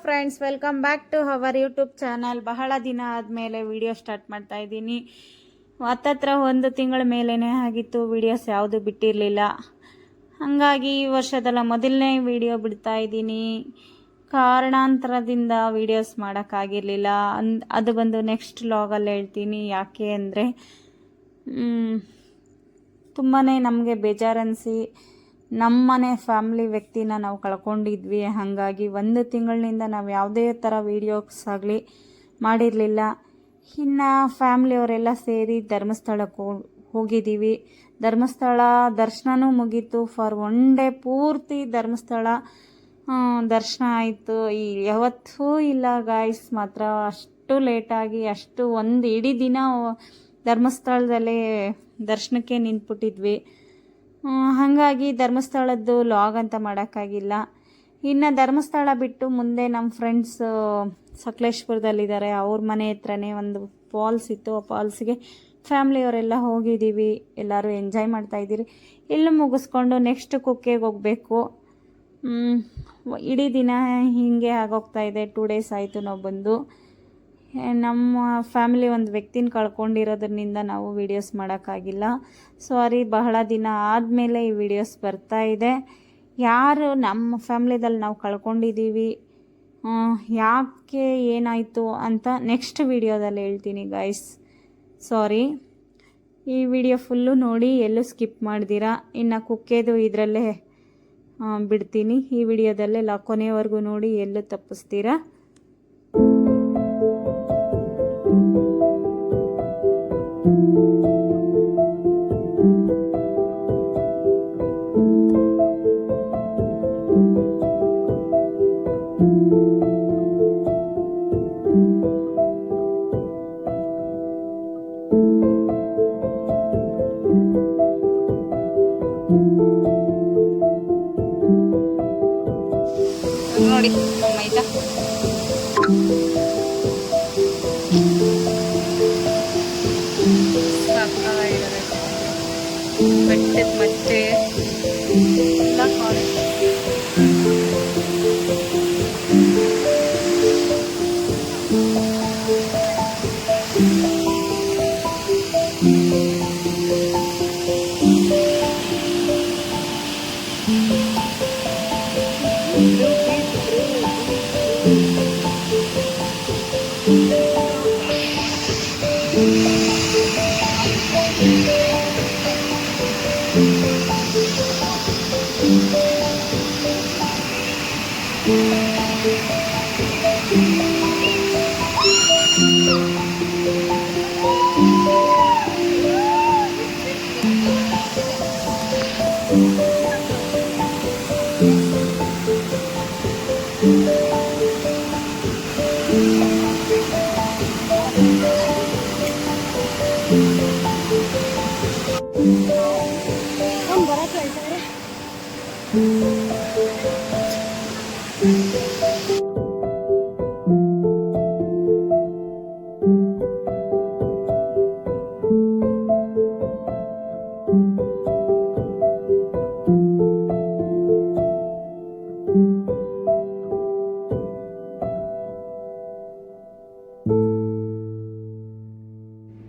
Friends, welcome back to our YouTube channel. ಬಹಳ ದಿನ ಆದಮೇಲೆ ವಿಡಿಯೋ ಸ್ಟಾರ್ಟ್ ಮಾಡ್ತಾ ಇದ್ದೀನಿ. ಹತ್ತತ್ರ 1 ತಿಂಗಳ ಮೇಲೇ ಆಗಿತ್ತು, ವಿಡಿಯೋಸ್ ಯಾವುದು ಬಿಟ್ಟಿರಲಿಲ್ಲ. ಹಾಗಾಗಿ ಈ ವರ್ಷದಲ್ಲ ಮೊದಲನೇ ವಿಡಿಯೋ ಬಿಡ್ತಾ ಇದ್ದೀನಿ. ಕಾರಣಾಂತರದಿಂದ ವಿಡಿಯೋಸ್ ಮಾಡೋಕ್ಕಾಗಿರಲಿಲ್ಲ. ಅದು ಬಂದು ನೆಕ್ಸ್ಟ್ ವ್ಲಾಗಲ್ಲಿ ಹೇಳ್ತೀನಿ. ಯಾಕೆ ಅಂದರೆ ತುಂಬಾ ನಮಗೆ ಬೇಜಾರನ್ನಿಸಿ ನಮ್ಮನೆ ಫ್ಯಾಮ್ಲಿ ವ್ಯಕ್ತಿನ ನಾವು ಕಳ್ಕೊಂಡಿದ್ವಿ. ಹಾಗಾಗಿ 1 ತಿಂಗಳಿನಿಂದ ನಾವು ಯಾವುದೇ ಥರ ವೀಡಿಯೋಸ್ ಆಗಲಿ ಮಾಡಿರಲಿಲ್ಲ. ಇನ್ನು ಫ್ಯಾಮ್ಲಿಯವರೆಲ್ಲ ಸೇರಿ ಧರ್ಮಸ್ಥಳಕ್ಕೆ ಹೋಗಿದ್ದೀವಿ. ಧರ್ಮಸ್ಥಳ ದರ್ಶನವೂ ಮುಗೀತು. ಫಾರ್ 1 ಡೇ ಪೂರ್ತಿ ಧರ್ಮಸ್ಥಳ ದರ್ಶನ ಆಯಿತು. ಯಾವತ್ತೂ ಇಲ್ಲ ಗಾಯ್ಸ್, ಮಾತ್ರ ಅಷ್ಟು ಲೇಟಾಗಿ ಅಷ್ಟು ಒಂದು ಇಡೀ ದಿನ ಧರ್ಮಸ್ಥಳದಲ್ಲೇ ದರ್ಶನಕ್ಕೆ ನಿಂತ್ಬಿಟ್ಟಿದ್ವಿ. ಹಾಗಾಗಿ ಧರ್ಮಸ್ಥಳದ್ದು ಲಾಗ್ ಅಂತ ಮಾಡೋಕ್ಕಾಗಿಲ್ಲ. ಇನ್ನು ಧರ್ಮಸ್ಥಳ ಬಿಟ್ಟು ಮುಂದೆ ನಮ್ಮ ಫ್ರೆಂಡ್ಸ್ ಸಕಲೇಶ್ಪುರದಲ್ಲಿದ್ದಾರೆ. ಅವ್ರ ಮನೆ ಹತ್ರನೇ ಒಂದು ಫಾಲ್ಸ್ ಇತ್ತು. ಆ ಫಾಲ್ಸ್ಗೆ ಫ್ಯಾಮ್ಲಿಯವರೆಲ್ಲ ಹೋಗಿದ್ದೀವಿ. ಎಲ್ಲರೂ ಎಂಜಾಯ್ ಮಾಡ್ತಾಯಿದ್ದೀರಿ. ಇಲ್ಲೂ ಮುಗಿಸ್ಕೊಂಡು ನೆಕ್ಸ್ಟ್ ಕುಕ್ಕೆಗೆ ಹೋಗಬೇಕು. ಇಡೀ ದಿನ ಹೀಗೆ ಆಗೋಗ್ತಾ ಇದೆ. 2 ಡೇಸ್ ಆಯಿತು ನಾವು ಬಂದು. ನಮ್ಮ ಫ್ಯಾಮಿಲಿ ಒಂದು ವ್ಯಕ್ತಿನ ಕಳ್ಕೊಂಡಿರೋದ್ರಿಂದ ನಾವು ವೀಡಿಯೋಸ್ ಮಾಡೋಕ್ಕಾಗಿಲ್ಲ. ಸಾರಿ, ಬಹಳ ದಿನ ಆದಮೇಲೆ ಈ ವಿಡಿಯೋಸ್ ಬರ್ತಾ ಇದೆ. ಯಾರು ನಮ್ಮ ಫ್ಯಾಮ್ಲಿದಲ್ಲಿ ನಾವು ಕಳ್ಕೊಂಡಿದ್ದೀವಿ, ಯಾಕೆ ಏನಾಯಿತು ಅಂತ ನೆಕ್ಸ್ಟ್ ವಿಡಿಯೋದಲ್ಲಿ ಹೇಳ್ತೀನಿ ಗಾಯ್ಸ್. ಸಾರಿ, ಈ ವಿಡಿಯೋ ಫುಲ್ಲು ನೋಡಿ, ಎಲ್ಲೂ ಸ್ಕಿಪ್ ಮಾಡ್ದಿರಾ. ಇನ್ನು ಕುಕ್ಕೆದು ಇದರಲ್ಲೇ ಬಿಡ್ತೀನಿ. ಈ ವಿಡಿಯೋದಲ್ಲೇ ಕೊನೆಯವರೆಗೂ ನೋಡಿ, ಎಲ್ಲೂ ತಪ್ಪಿಸ್ತೀರಾ. ನೋಡಿ ಮೈದಾ ಸಾಕಾಗಿದ್ದಾರೆ. ಬೆಟ್ಟದ ಮಧ್ಯೆ ಎಲ್ಲ ಕಾಡು.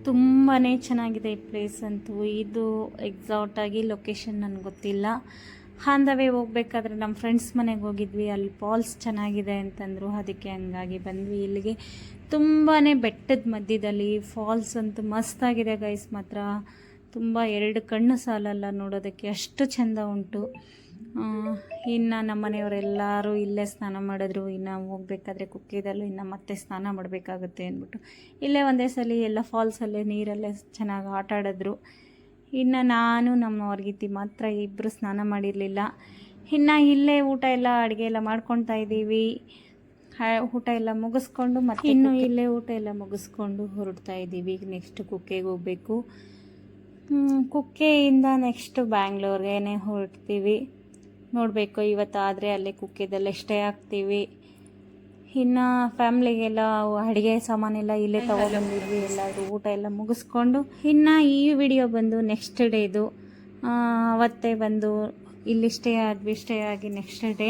ತುಂಬಾ ಚೆನ್ನಾಗಿದೆ ಈ ಪ್ಲೇಸ್ ಅಂತೂ. ಇದು ಎಕ್ಸಾಕ್ಟಾಗಿ ಲೊಕೇಶನ್ ನನಗೆ ಗೊತ್ತಿಲ್ಲ. ಆನ್ ದ ವೇ ಹೋಗ್ಬೇಕಾದ್ರೆ ನಮ್ಮ ಫ್ರೆಂಡ್ಸ್ ಮನೆಗೆ ಹೋಗಿದ್ವಿ. ಅಲ್ಲಿ ಫಾಲ್ಸ್ ಚೆನ್ನಾಗಿದೆ ಅಂತಂದರು. ಅದಕ್ಕೆ ಹಂಗಾಗಿ ಬಂದ್ವಿ ಇಲ್ಲಿಗೆ. ತುಂಬಾ ಬೆಟ್ಟದ ಮಧ್ಯದಲ್ಲಿ ಫಾಲ್ಸ್ ಅಂತೂ ಮಸ್ತಾಗಿದೆ ಗೈಸ್. ಮಾತ್ರ ತುಂಬ 2 ಕಣ್ಣು ಸಾಲಲ್ಲ ನೋಡೋದಕ್ಕೆ, ಅಷ್ಟು ಚೆಂದ ಉಂಟು. ಇನ್ನು ನಮ್ಮ ಮನೆಯವರೆಲ್ಲರೂ ಇಲ್ಲೇ ಸ್ನಾನ ಮಾಡಿದ್ರು. ಇನ್ನು ಹೋಗ್ಬೇಕಾದ್ರೆ ಕುಕ್ಕೆದಲ್ಲೂ ಇನ್ನು ಮತ್ತೆ ಸ್ನಾನ ಮಾಡಬೇಕಾಗುತ್ತೆ ಅಂದ್ಬಿಟ್ಟು ಇಲ್ಲೇ ಒಂದೇ ಸಲ ಎಲ್ಲ ಫಾಲ್ಸಲ್ಲೇ ನೀರಲ್ಲೇ ಚೆನ್ನಾಗಿ ಆಟ ಆಡಿದ್ರು. ಇನ್ನು ನಾನು ನಮ್ಮ ವರ್ಗಿತಿ ಮಾತ್ರ ಇಬ್ಬರು ಸ್ನಾನ ಮಾಡಿರಲಿಲ್ಲ. ಇನ್ನು ಇಲ್ಲೇ ಊಟ ಎಲ್ಲ ಅಡುಗೆ ಎಲ್ಲ ಮಾಡ್ಕೊತಾ ಇದ್ದೀವಿ. ಊಟ ಎಲ್ಲ ಮುಗಿಸ್ಕೊಂಡು ಮತ್ತೆ ಇಲ್ಲೇ ಊಟ ಎಲ್ಲ ಮುಗಿಸ್ಕೊಂಡು ಹೊರಡ್ತಾ ಇದ್ದೀವಿ. ನೆಕ್ಸ್ಟ್ ಕುಕ್ಕೆಗೆ ಹೋಗಬೇಕು. ಕುಕ್ಕೆಯಿಂದ ನೆಕ್ಸ್ಟ್ ಬ್ಯಾಂಗ್ಳೂರ್ಗೆ ಹೊರಡ್ತೀವಿ. ನೋಡಬೇಕು ಇವತ್ತಾದರೆ ಅಲ್ಲೇ ಕುಕ್ಕೆದಲ್ಲೇ ಸ್ಟೇ ಆಗ್ತೀವಿ. ಇನ್ನು ಫ್ಯಾಮ್ಲಿಗೆಲ್ಲ ಅಡುಗೆ ಸಾಮಾನೆಲ್ಲ ಇಲ್ಲೇ ತೊಗೊಬಂದಿದ್ವಿ. ಎಲ್ಲರೂ ಊಟ ಎಲ್ಲ ಮುಗಿಸ್ಕೊಂಡು ಇನ್ನು ಈ ವಿಡಿಯೋ ಬಂದು ನೆಕ್ಸ್ಟ್ ಡೇದು. ಅವತ್ತೇ ಬಂದು ಇಲ್ಲಿ ಸ್ಟೇ ಆಗಿ ನೆಕ್ಸ್ಟ್ ಡೇ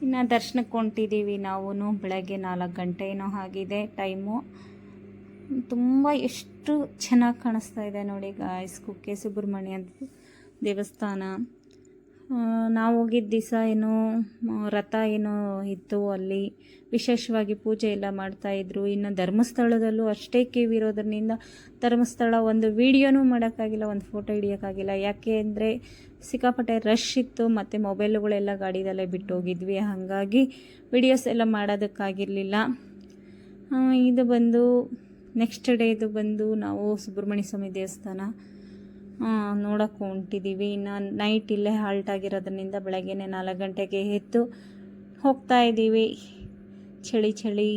ಇನ್ನು ದರ್ಶನಕ್ಕೆ ಹೊಂಟಿದ್ದೀವಿ ನಾವು. ಬೆಳಗ್ಗೆ 4 ಗಂಟೆ ಏನೋ ಆಗಿದೆ ಟೈಮು. ತುಂಬ ಎಷ್ಟು ಚೆನ್ನಾಗಿ ಕಾಣಿಸ್ತಾ ಇದೆ ನೋಡಿ ಗಾಯ್ಸ್. ಕುಕ್ಕೆ ಸುಬ್ರಹ್ಮಣ್ಯ ದೇವಸ್ಥಾನ. ನಾವು ಹೋಗಿದ್ದ ದಿವಸ ಏನೋ ರಥ ಏನೋ ಇತ್ತು, ಅಲ್ಲಿ ವಿಶೇಷವಾಗಿ ಪೂಜೆ ಎಲ್ಲ ಮಾಡ್ತಾಯಿದ್ರು. ಇನ್ನು ಧರ್ಮಸ್ಥಳದಲ್ಲೂ ಅಷ್ಟೇ ಕ್ಯೂ ಇರೋದ್ರಿಂದ ಧರ್ಮಸ್ಥಳ ಒಂದು ವೀಡಿಯೋನೂ ಮಾಡೋಕ್ಕಾಗಿಲ್ಲ, ಒಂದು ಫೋಟೋ ಹಿಡಿಯೋಕ್ಕಾಗಿಲ್ಲ. ಯಾಕೆ ಅಂದರೆ ಸಿಕ್ಕಾಪಟ್ಟೆ ರಶ್ ಇತ್ತು, ಮತ್ತು ಮೊಬೈಲುಗಳೆಲ್ಲ ಗಾಡಿದಲ್ಲೇ ಬಿಟ್ಟು ಹೋಗಿದ್ವಿ, ಹಾಗಾಗಿ ವಿಡಿಯೋಸ್ ಎಲ್ಲ ಮಾಡೋದಕ್ಕಾಗಿರಲಿಲ್ಲ. ಇದು ಬಂದು ನೆಕ್ಸ್ಟ್ ಡೇ ಇದು ಬಂದು ನಾವು ಸುಬ್ರಹ್ಮಣ್ಯ ಸ್ವಾಮಿ ದೇವಸ್ಥಾನ ನೋಡೋಕ್ಕೆ ಹೊಂಟಿದ್ದೀವಿ. ಇನ್ನು ನೈಟ್ ಇಲ್ಲೇ ಹಾಲ್ಟ್ ಆಗಿರೋದ್ರಿಂದ ಬೆಳಗ್ಗೆನೇ 4 ಗಂಟೆಗೆ ಎದ್ದು ಹೋಗ್ತಾ ಇದ್ದೀವಿ. ಚಳಿ ಚಳಿ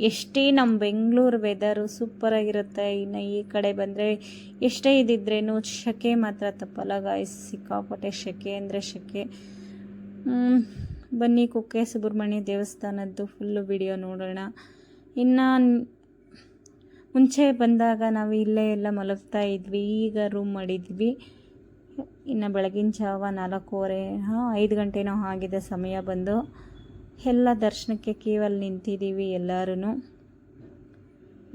ಎಷ್ಟೇ ನಮ್ಮ ಬೆಂಗಳೂರು ವೆದರು ಸೂಪರಾಗಿರುತ್ತೆ. ಇನ್ನು ಈ ಕಡೆ ಬಂದರೆ ಎಷ್ಟೇ ಇದ್ದಿದ್ರೇನು ಸೆಕೆ ಮಾತ್ರ ತಪ್ಪಲ್ಲ ಗಾಯ್ಸ್. ಸಿಕ್ಕಾಪಟ್ಟೆ ಸೆಕೆ ಅಂದರೆ ಸೆಕೆ. ಬನ್ನಿ ಕುಕ್ಕೆ ಸುಬ್ರಹ್ಮಣ್ಯ ದೇವಸ್ಥಾನದ್ದು ಫುಲ್ಲು ವಿಡಿಯೋ ನೋಡೋಣ. ಇನ್ನು ಮುಂಚೆ ಬಂದಾಗ ನಾವು ಇಲ್ಲೇ ಎಲ್ಲ ಮಲಗ್ತಾ ಇದ್ವಿ, ಈಗ ರೂಮ್ ಮಾಡಿದ್ವಿ. ಇನ್ನು ಬೆಳಗಿನ ಜಾವ 4:15 5 ಗಂಟೆನೋ ಆಗಿದೆ ಸಮಯ ಬಂದು. ಎಲ್ಲ ದರ್ಶನಕ್ಕೆ ಕ್ಯೂವಲ್ಲಿ ನಿಂತಿದ್ದೀವಿ ಎಲ್ಲರೂ.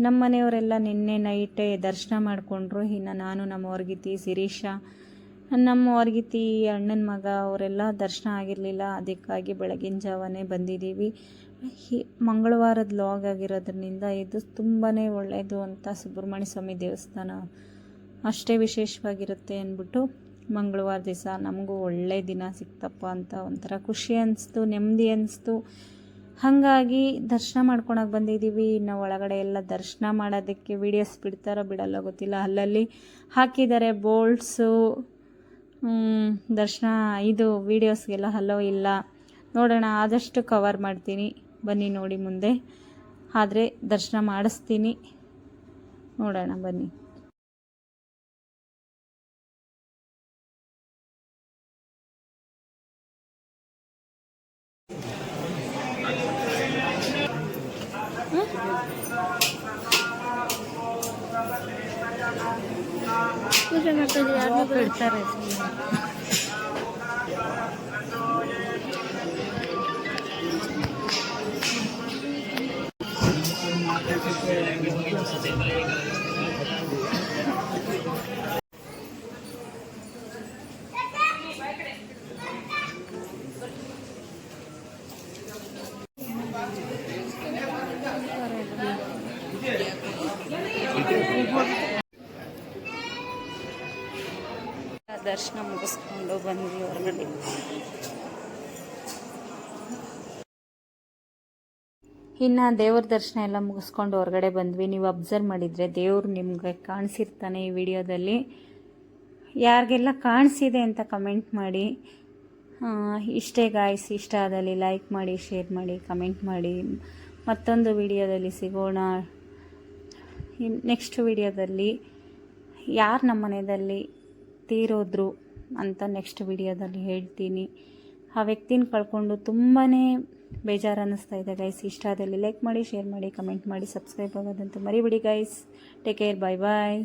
ನಮ್ಮ ಮನೆಯವರೆಲ್ಲ ನಿನ್ನೆ ನೈಟೇ ದರ್ಶನ ಮಾಡಿಕೊಂಡ್ರು. ಇನ್ನು ನಾನು, ನಮ್ಮ ವರ್ಗಿತಿ ಶಿರೀಷ, ನಮ್ಮ ವರ್ಗಿತಿ ಅಣ್ಣನ ಮಗ ಅವರೆಲ್ಲ ದರ್ಶನ ಆಗಿರಲಿಲ್ಲ, ಅದಕ್ಕಾಗಿ ಬೆಳಗಿನ ಜಾವನೇ ಬಂದಿದ್ದೀವಿ. ಮಂಗಳವಾರದ ಲಾಗ್ ಆಗಿರೋದ್ರಿಂದ ಇದು ತುಂಬಾ ಒಳ್ಳೆಯದು ಅಂತ ಸುಬ್ರಹ್ಮಣ್ಯ ಸ್ವಾಮಿ ದೇವಸ್ಥಾನ ಅಷ್ಟೇ ವಿಶೇಷವಾಗಿರುತ್ತೆ ಅಂದ್ಬಿಟ್ಟು ಮಂಗಳವಾರ ದಿವಸ ನಮಗೂ ಒಳ್ಳೆಯ ದಿನ ಸಿಕ್ತಪ್ಪ ಅಂತ ಒಂಥರ ಖುಷಿ ಅನಿಸ್ತು, ನೆಮ್ಮದಿ ಅನಿಸ್ತು. ಹಾಗಾಗಿ ದರ್ಶನ ಮಾಡ್ಕೊಳಕ್ಕೆ ಬಂದಿದ್ದೀವಿ. ಇನ್ನು ಒಳಗಡೆ ಎಲ್ಲ ದರ್ಶನ ಮಾಡೋದಕ್ಕೆ ವೀಡಿಯೋಸ್ ಬಿಡ್ತಾರೋ ಬಿಡಲ್ಲ ಗೊತ್ತಿಲ್ಲ, ಅಲ್ಲಲ್ಲಿ ಹಾಕಿದ್ದಾರೆ ಬೋಲ್ಡ್ಸು. ದರ್ಶನ ಇದು ವೀಡಿಯೋಸ್ಗೆಲ್ಲ ಹಲೋ ಇಲ್ಲ, ನೋಡೋಣ ಆದಷ್ಟು ಕವರ್ ಮಾಡ್ತೀನಿ. ಬನ್ನಿ ನೋಡಿ ಮುಂದೆ, ಆದರೆ ದರ್ಶನ ಮಾಡಿಸ್ತೀನಿ, ನೋಡೋಣ ಬನ್ನಿ. ಪೂಜೆ ಮಾಡ್ತಾ ಇರ್ತಾರೆ. ದರ್ಶನ ಮುಗಿಸ್ಕೊಂಡು ಬಂದ್ವಿ ಹೊರಗಡೆ. ಇನ್ನು ದೇವ್ರ ದರ್ಶನ ಎಲ್ಲ ಮುಗಿಸ್ಕೊಂಡು ಹೊರಗಡೆ ಬಂದ್ವಿ. ನೀವು ಅಬ್ಸರ್ವ್ ಮಾಡಿದರೆ ದೇವ್ರು ನಿಮ್ಗೆ ಕಾಣಿಸಿರ್ತಾನೆ ಈ ವಿಡಿಯೋದಲ್ಲಿ. ಯಾರಿಗೆಲ್ಲ ಕಾಣಿಸಿದೆ ಅಂತ ಕಮೆಂಟ್ ಮಾಡಿ. ಇಷ್ಟೇ ಗಾಯ್ಸ್, ಇಷ್ಟ ಆದಲ್ಲಿ ಲೈಕ್ ಮಾಡಿ, ಶೇರ್ ಮಾಡಿ, ಕಮೆಂಟ್ ಮಾಡಿ. ಮತ್ತೊಂದು ವಿಡಿಯೋದಲ್ಲಿ ಸಿಗೋಣ. ನೆಕ್ಸ್ಟ್ ವಿಡಿಯೋದಲ್ಲಿ ಯಾರು ನಮ್ಮ ಮನೆಯಲ್ಲಿ ತೀರೋದ್ರು ಅಂತ ನೆಕ್ಸ್ಟ್ ವಿಡಿಯೋದಲ್ಲಿ ಹೇಳ್ತೀನಿ. ಆ ವ್ಯಕ್ತಿನ ಕಳ್ಕೊಂಡು ತುಂಬಾ ಬೇಜಾರು ಅನ್ನಿಸ್ತಾ ಇದೆ ಗೈಸ್. ಇಷ್ಟ ಆದಲ್ಲಿ ಲೈಕ್ ಮಾಡಿ, ಶೇರ್ ಮಾಡಿ, ಕಮೆಂಟ್ ಮಾಡಿ, ಸಬ್ಸ್ಕ್ರೈಬ್ ಆಗೋದಂತೂ ಮರಿಬೇಡಿ ಗೈಸ್. ಟೇಕ್ ಕೇರ್, ಬಾಯ್ ಬಾಯ್.